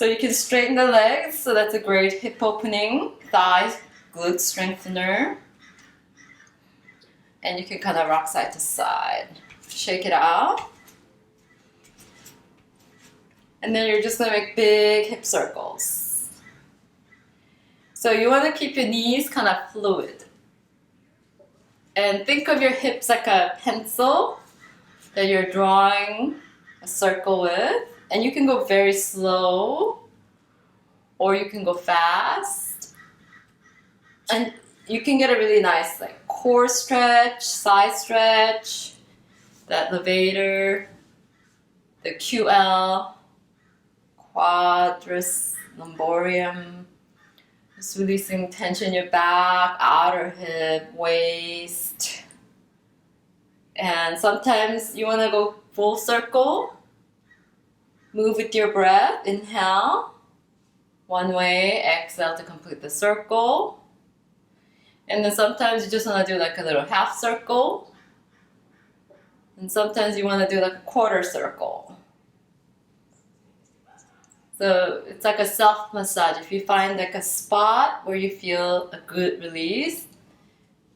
So you can straighten the legs, so that's a great hip opening, thigh glute strengthener. And you can kind of rock side to side. Shake it out. And then you're just gonna make big hip circles. So you wanna keep your knees kind of fluid. And think of your hips like a pencil that you're drawing a circle with. And you can go very slow, or you can go fast. And you can get a really nice like core stretch, side stretch, that levator, the QL, quadris lumborium. Just releasing tension in your back, outer hip, waist. And sometimes you want to go full circle. Move with your breath. Inhale. One way. Exhale to complete the circle. And then sometimes you just want to do like a little half circle. And sometimes you want to do like a quarter circle. So it's like a self-massage. If you find like a spot where you feel a good release,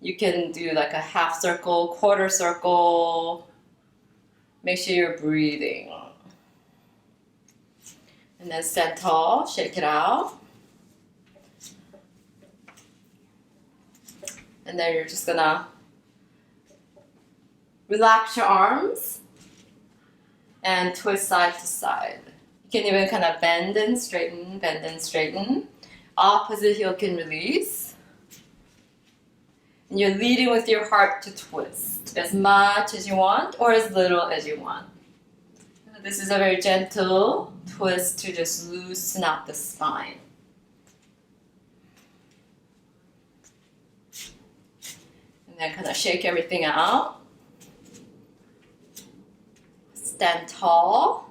you can do like a half circle, quarter circle. Make sure you're breathing. And then stand tall, shake it out. And then you're just gonna relax your arms and twist side to side. You can even kind of bend and straighten, bend and straighten. Opposite heel can release. And you're leading with your heart to twist as much as you want or as little as you want. This is a very gentle twist to just loosen up the spine. And then kind of shake everything out. Stand tall.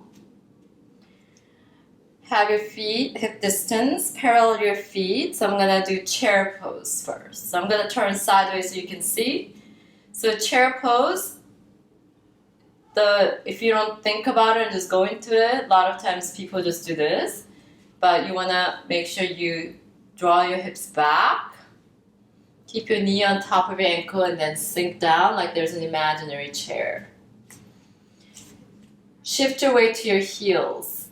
Have your feet hip distance, parallel your feet. So I'm gonna do chair pose first. So I'm gonna turn sideways so you can see. So chair pose, if you don't think about it and just go into it, a lot of times people just do this, but you wanna make sure you draw your hips back. Keep your knee on top of your ankle and then sink down like there's an imaginary chair. Shift your weight to your heels.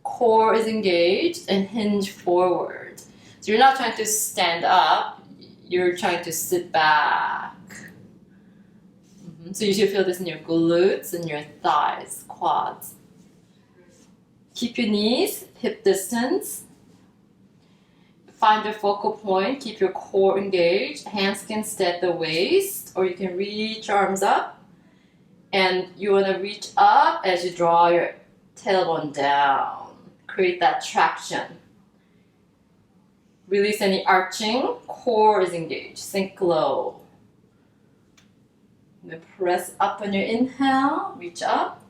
Core is engaged and hinge forward. So you're not trying to stand up, you're trying to sit back. So you should feel this in your glutes and your thighs, quads. Keep your knees hip distance. Find your focal point, keep your core engaged. Hands can stay at the waist, or you can reach arms up. And you want to reach up as you draw your tailbone down. Create that traction. Release any arching. Core is engaged. Sink low. And press up on your inhale. Reach up.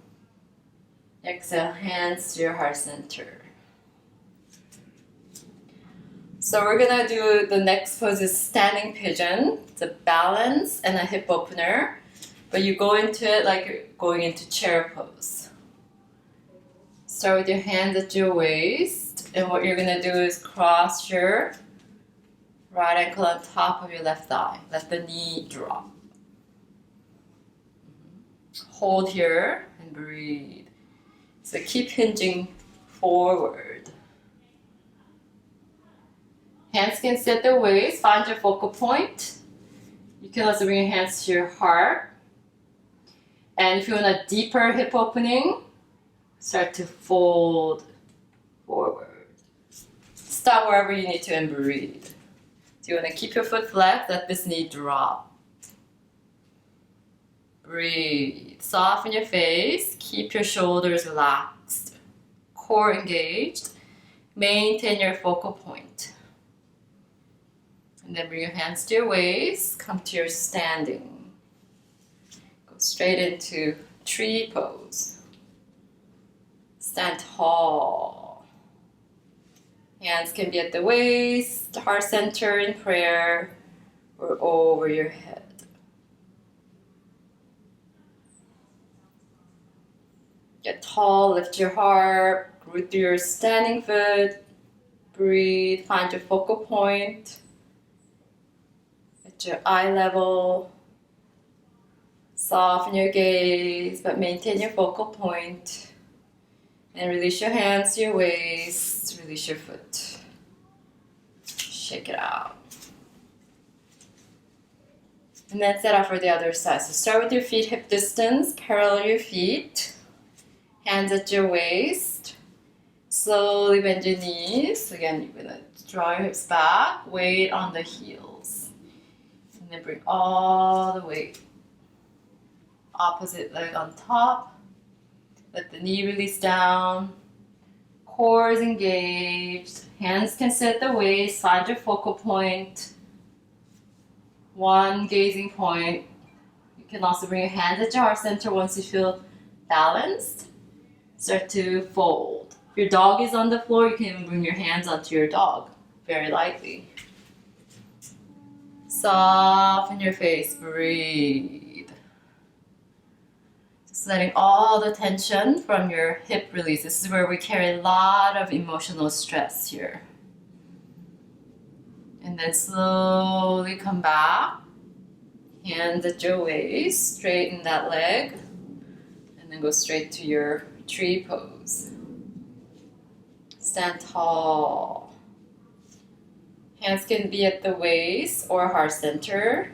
Exhale, hands to your heart center. So we're gonna do the next pose is standing pigeon. It's a balance and a hip opener. But you go into it like you're going into chair pose. Start with your hands at your waist, and what you're gonna do is cross your right ankle on top of your left thigh. Let the knee drop. Hold here and breathe. So keep hinging forward. Hands can sit at the waist, find your focal point. You can also bring your hands to your heart. And if you want a deeper hip opening, start to fold forward. Stop wherever you need to and breathe. So you want to keep your foot flat, let this knee drop. Breathe. Soften your face. Keep your shoulders relaxed. Core engaged. Maintain your focal point. And then bring your hands to your waist. Come to your standing. Go straight into tree pose. Stand tall. Hands can be at the waist, heart center in prayer, or over your head. Get tall, lift your heart, root through your standing foot. Breathe, find your focal point at your eye level. Soften your gaze, but maintain your focal point. And release your hands to your waist, release your foot. Shake it out. And then set up for the other side. So start with your feet hip distance, parallel your feet. Hands at your waist. Slowly bend your knees. Again, you're gonna draw your hips back, weight on the heels. And then bring all the weight. Opposite leg on top. Let the knee release down. Core is engaged. Hands can sit at the waist. Find your focal point. One gazing point. You can also bring your hands at your heart center once you feel balanced. Start to fold. If your dog is on the floor, you can even bring your hands onto your dog very lightly. Soften your face. Breathe. Just letting all the tension from your hip release. This is where we carry a lot of emotional stress here. And then slowly come back. Hands at your waist. Straighten that leg. And then go straight to your tree pose. Stand tall. Hands can be at the waist or heart center.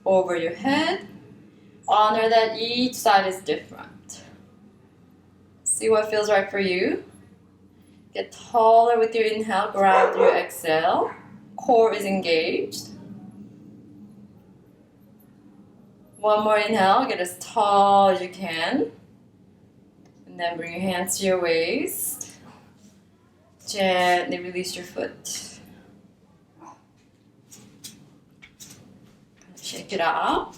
Over your head. Honor that each side is different. See what feels right for you. Get taller with your inhale, ground through your exhale. Core is engaged. One more inhale, get as tall as you can. And then bring your hands to your waist. Gently release your foot. Shake it out.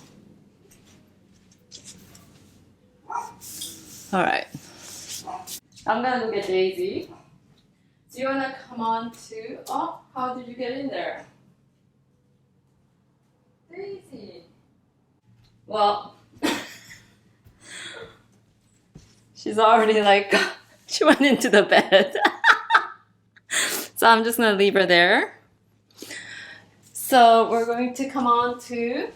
All right. I'm gonna look at Daisy. So you wanna come on to, oh, how did you get in there? Daisy. Well, she's already like, she went into the bed. So I'm just gonna leave her there. So we're going to come on to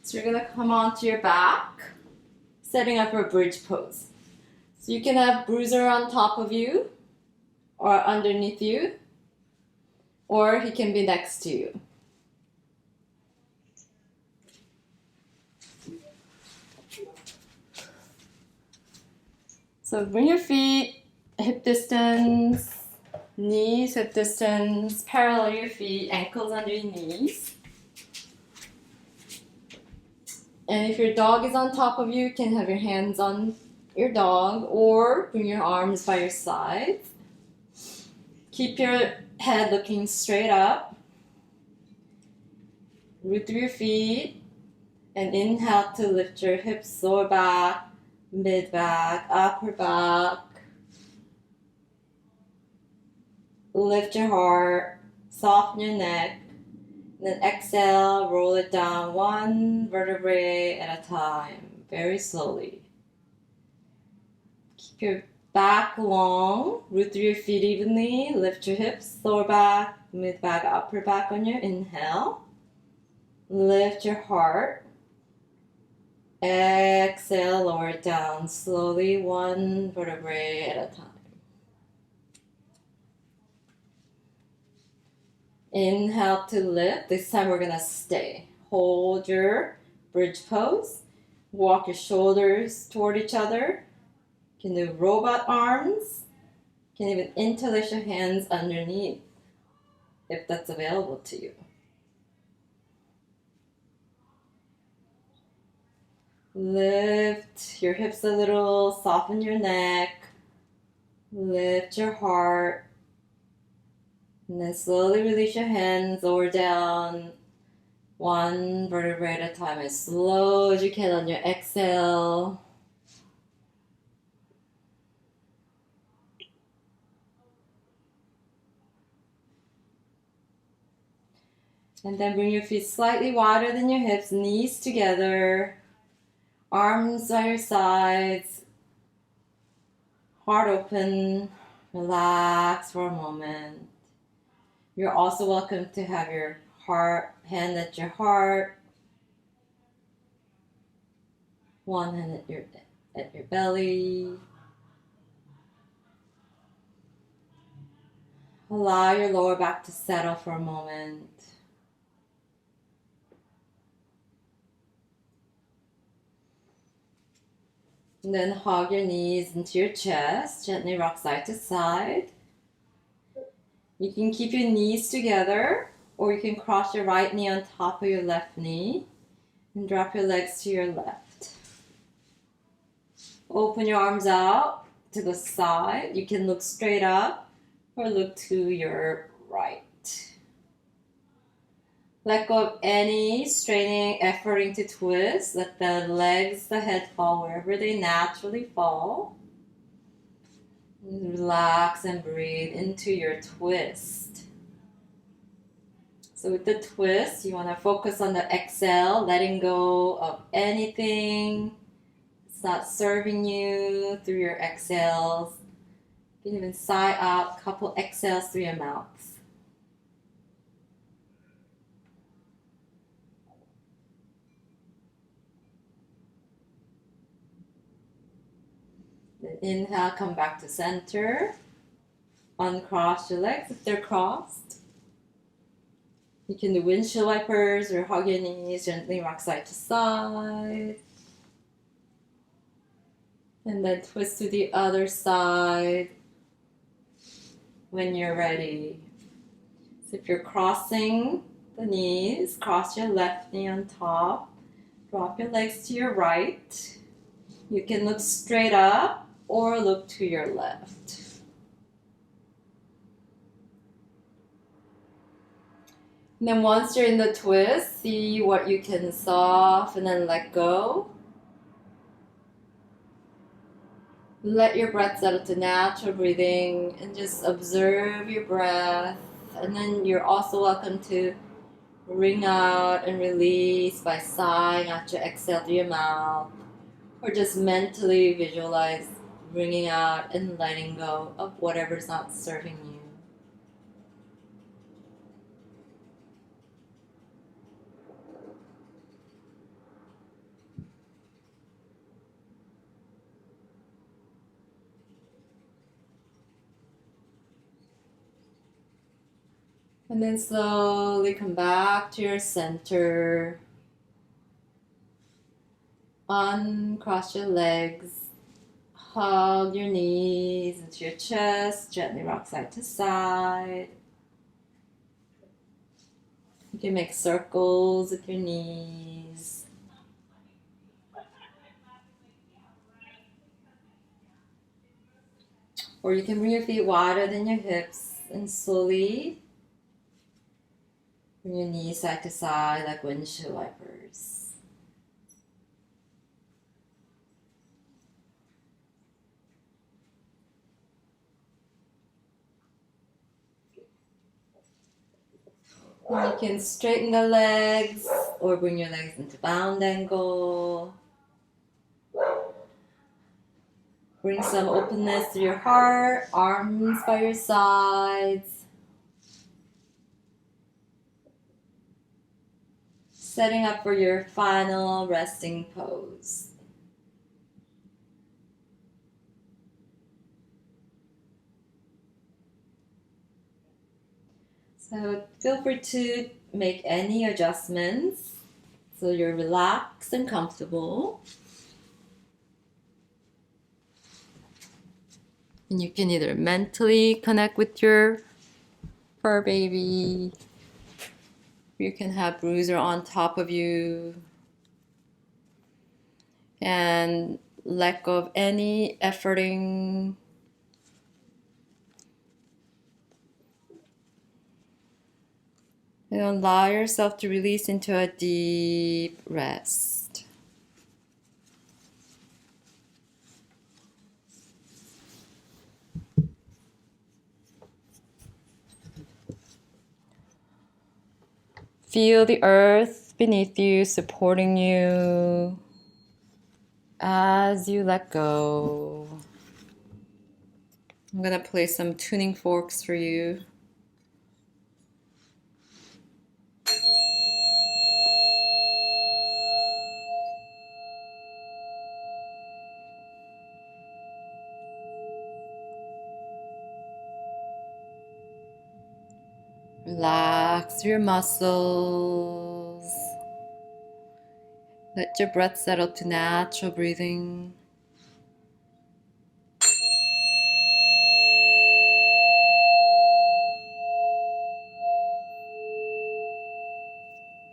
So you're gonna come onto your back, setting up for a bridge pose. So you can have Bruiser on top of you, or underneath you, or he can be next to you. So bring your feet hip distance, knees hip distance, parallel your feet, ankles under your knees. And if your dog is on top of you, you can have your hands on your dog or bring your arms by your sides. Keep your head looking straight up. Root through your feet. And inhale to lift your hips, lower back, mid back, upper back. Lift your heart, soften your neck. Then exhale, roll it down one vertebrae at a time, very slowly. Keep your back long, root through your feet evenly, lift your hips, lower back, mid back, upper back on your inhale. Lift your heart. Exhale, lower it down slowly, one vertebrae at a time. Inhale to lift. This time we're gonna stay. Hold your bridge pose. Walk your shoulders toward each other. You can do robot arms. You can even interlace your hands underneath if that's available to you. Lift your hips a little, soften your neck. Lift your heart. And then slowly release your hands lower down, one vertebrae at a time, as slow as you can on your exhale. And then bring your feet slightly wider than your hips, knees together, arms by your sides, heart open, relax for a moment. You're also welcome to have your hand at your heart, one hand at your belly. Allow your lower back to settle for a moment. And then hug your knees into your chest, gently rock side to side. You can keep your knees together, or you can cross your right knee on top of your left knee and drop your legs to your left. Open your arms out to the side. You can look straight up or look to your right. Let go of any straining, efforting to twist. Let the legs, the head fall wherever they naturally fall. Relax and breathe into your twist. So with the twist, you want to focus on the exhale, letting go of anything that's not serving you through your exhales. You can even sigh out a couple exhales through your mouth. Then inhale, come back to center. Uncross your legs if they're crossed. You can do windshield wipers or hug your knees, gently rock side to side. And then twist to the other side when you're ready. So if you're crossing the knees, cross your left knee on top. Drop your legs to your right. You can look straight up or look to your left. And then once you're in the twist, see what you can soften and let go. Let your breath settle to natural breathing and just observe your breath. And then you're also welcome to ring out and release by sighing out your exhale through your mouth. Or just mentally visualize bringing out and letting go of whatever's not serving you. And then slowly come back to your center. Uncross your legs. Hug your knees into your chest. Gently rock side to side. You can make circles with your knees. Or you can bring your feet wider than your hips and slowly bring your knees side to side like windshield wipers. And you can straighten the legs or bring your legs into bound angle. Bring some openness to your heart, arms by your sides. Setting up for your final resting pose. So feel free to make any adjustments so you're relaxed and comfortable. And you can either mentally connect with your fur baby. You can have Bruiser on top of you. And let go of any efforting. And allow yourself to release into a deep rest. feel the earth beneath you supporting you as you let go. I'm gonna play some tuning forks for you. Relax your muscles. Let your breath settle to natural breathing.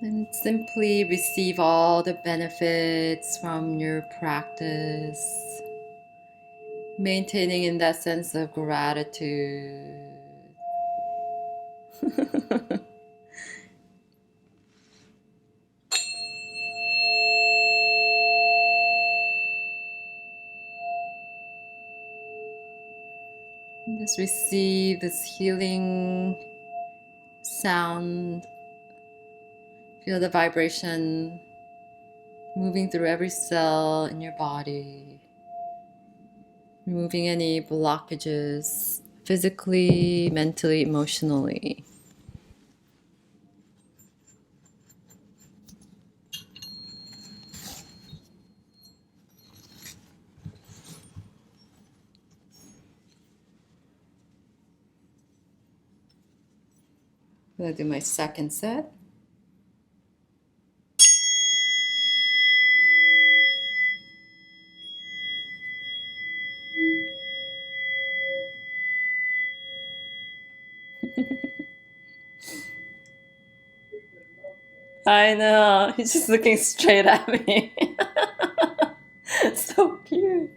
And simply receive all the benefits from your practice, maintaining in that sense of gratitude. Just receive this healing sound. Feel the vibration moving through every cell in your body, removing any blockages physically, mentally, emotionally. I'm gonna do my second set. I know, he's just looking straight at me. So cute.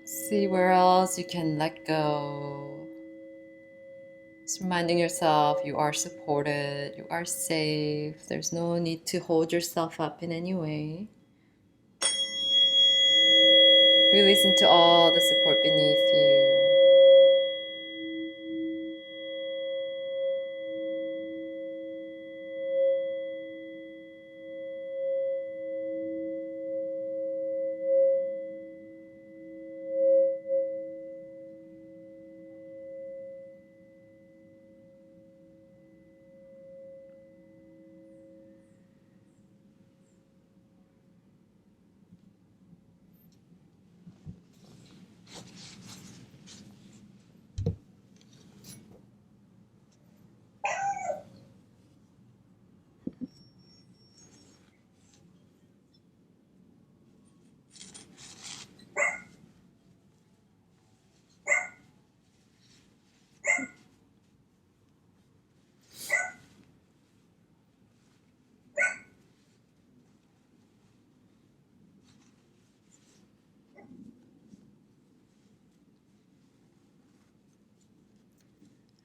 See where else you can let go. Just reminding yourself you are supported, you are safe. There's no need to hold yourself up in any way. Release into all the support beneath you.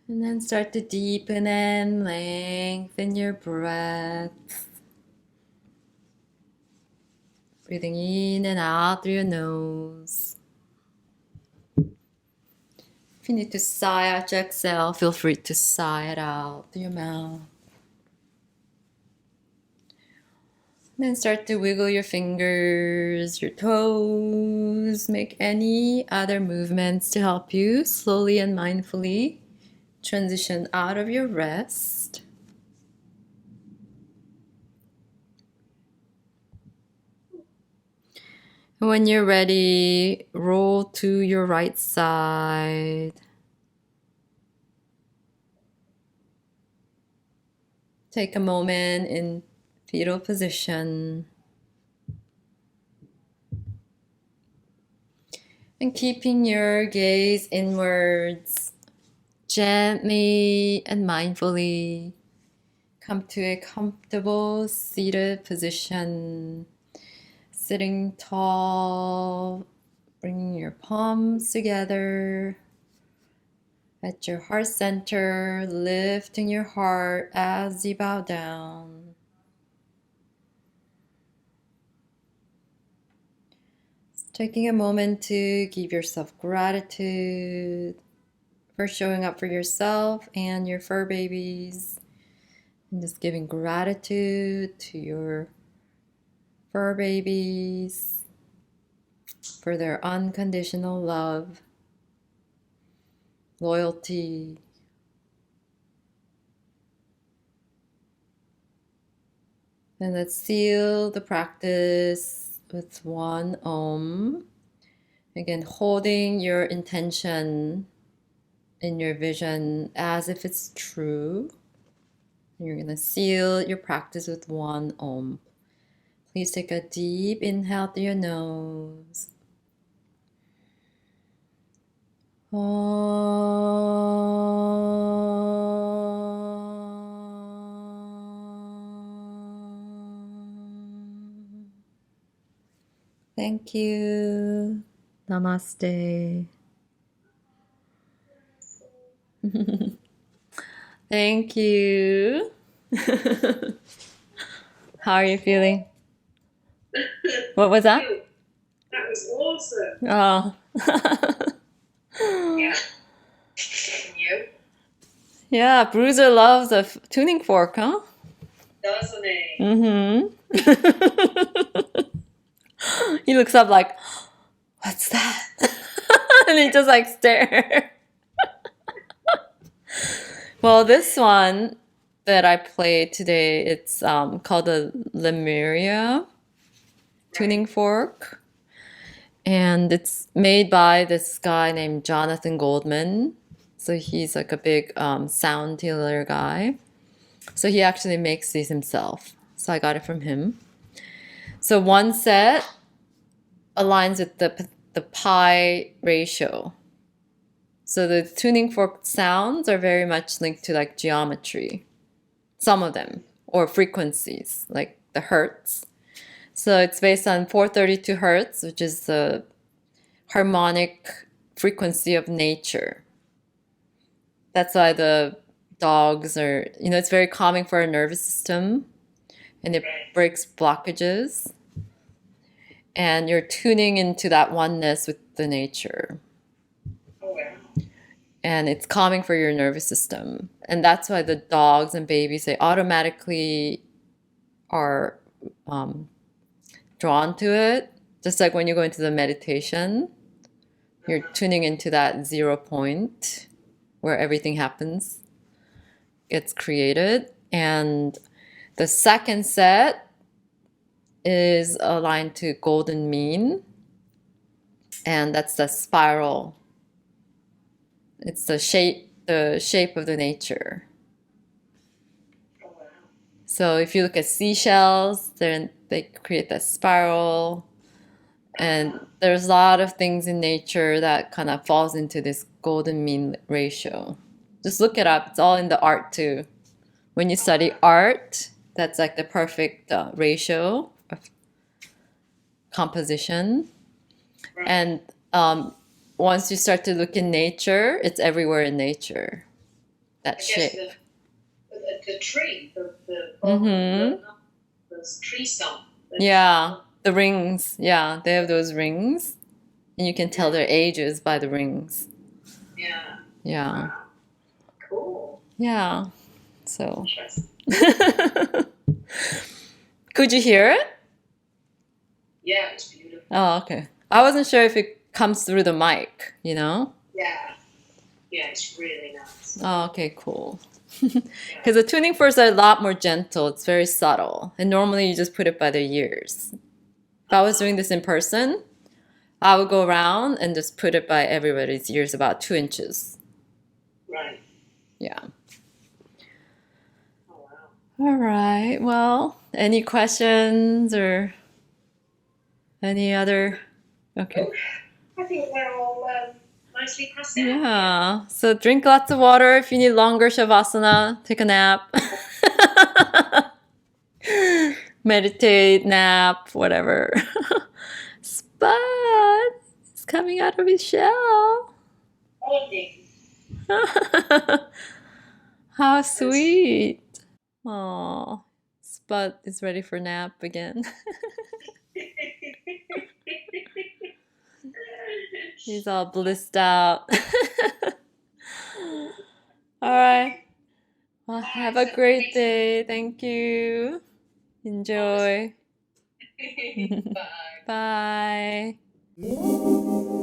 And then start to deepen and lengthen your breath. Breathing in and out through your nose. If you need to sigh out your exhale, feel free to sigh it out through your mouth. Then start to wiggle your fingers, your toes, make any other movements to help you slowly and mindfully transition out of your rest. When you're ready, roll to your right side. Take a moment in fetal position. And keeping your gaze inwards, gently and mindfully come to a comfortable seated position. Sitting tall, bringing your palms together At your heart center, lifting your heart as you bow down. Taking a moment to give yourself gratitude for showing up for yourself and your fur babies. And just giving gratitude to your fur babies for their unconditional love, loyalty. And let's seal the practice with one Om. Again, holding your intention in your vision as if it's true. And you're going to seal your practice with one Om. Please take a deep inhale through your nose. Thank you. Namaste. Thank you. How are you feeling? What was that? That was awesome. Oh. Yeah. And you? Yeah, Bruiser loves a tuning fork, huh? Doesn't he? Mm-hmm. He looks up like, what's that? And he just like stare. Well, this one that I played today, it's called the Lemuria tuning fork. And it's made by this guy named Jonathan Goldman. So he's like a big sound healer guy. So he actually makes these himself. So I got it from him. So one set aligns with the pi ratio. So the tuning fork sounds are very much linked to like geometry. Some of them, or frequencies, like the hertz. So it's based on 432 hertz, which is the harmonic frequency of nature. That's why the dogs are, it's very calming for our nervous system, and it breaks blockages. And you're tuning into that oneness with the nature. Oh, wow. And it's calming for your nervous system. And that's why the dogs and babies, they automatically are drawn to it. Just like when you go into the meditation, you're tuning into that 0 point where everything happens, gets created. And the second set is aligned to golden mean, and that's the spiral. It's the shape of the nature. Oh, wow. So if you look at seashells, then they create that spiral. And there's a lot of things in nature that kind of falls into this golden mean ratio. Just look it up. It's all in the art too. When you study art, that's like the perfect ratio of composition. Right. And once you start to look in nature, it's everywhere in nature. That I shape. guess the tree, Mm-hmm. the tree stump. Yeah, the rings. Yeah, they have those rings. And you can tell their ages by the rings. Yeah. Yeah. Wow. Cool. Yeah. So. Interesting. Could you hear it? Yeah, it's beautiful. Oh, okay. I wasn't sure if it comes through the mic, Yeah. Yeah, it's really nice. Oh, okay, cool. Because the tuning forks are a lot more gentle. It's very subtle. And normally you just put it by the ears. If I was doing this in person, I would go around and just put it by everybody's ears about 2 inches. Right. Yeah. Oh, wow. All right. Well, any questions or any other? Okay. I think we're all nicely passed out. Yeah. So drink lots of water. If you need longer shavasana, take a nap. Meditate, nap, whatever. Spud is coming out of his shell. Morning. How sweet. Oh, Spud is ready for nap again. He's all blissed out. All right. Well, have a great day. Thank you. Enjoy. Bye. Bye.